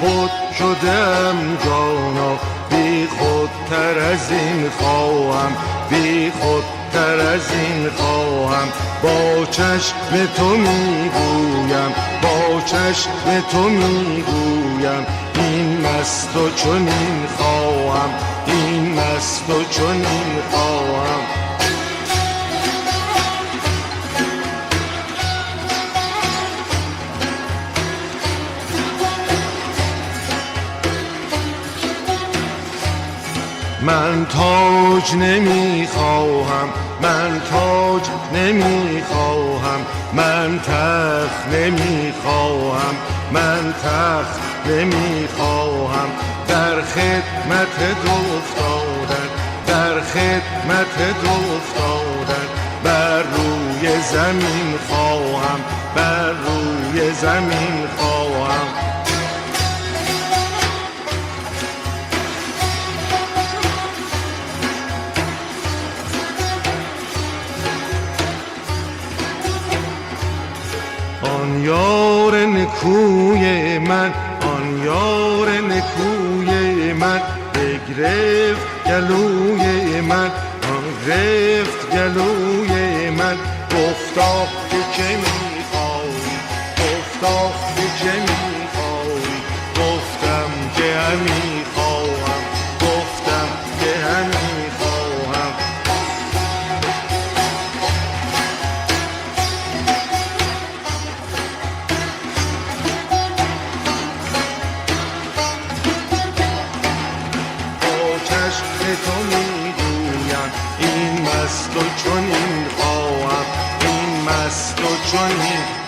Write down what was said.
خود شدم جانا، بی خودتر از این خواهم، بی خودتر از این خواهم. با چشم تو میگویم، با چشم تو میگویم، این مست و چنین خواهم، این مست و چنین خواهم. من تاج نمیخواهم، من تاج نمیخواهم، من تخت نمیخواهم، من تخت نمیخواهم. در خدمت تو افتادن، در خدمت تو افتادن، بر روی زمین خواهم، بر روی زمین خواهم. آن یار نکوی من، آن یار نکوی من، بگرفت گلوی من، آن گرفت گلوی من. گفتا که چه میخوایی، گفتا که چه میخوایی، گفتم که همی خواهم، گفتم که همی خواهم. تو میگویم این مست و چنین خواهم، این مست و چنین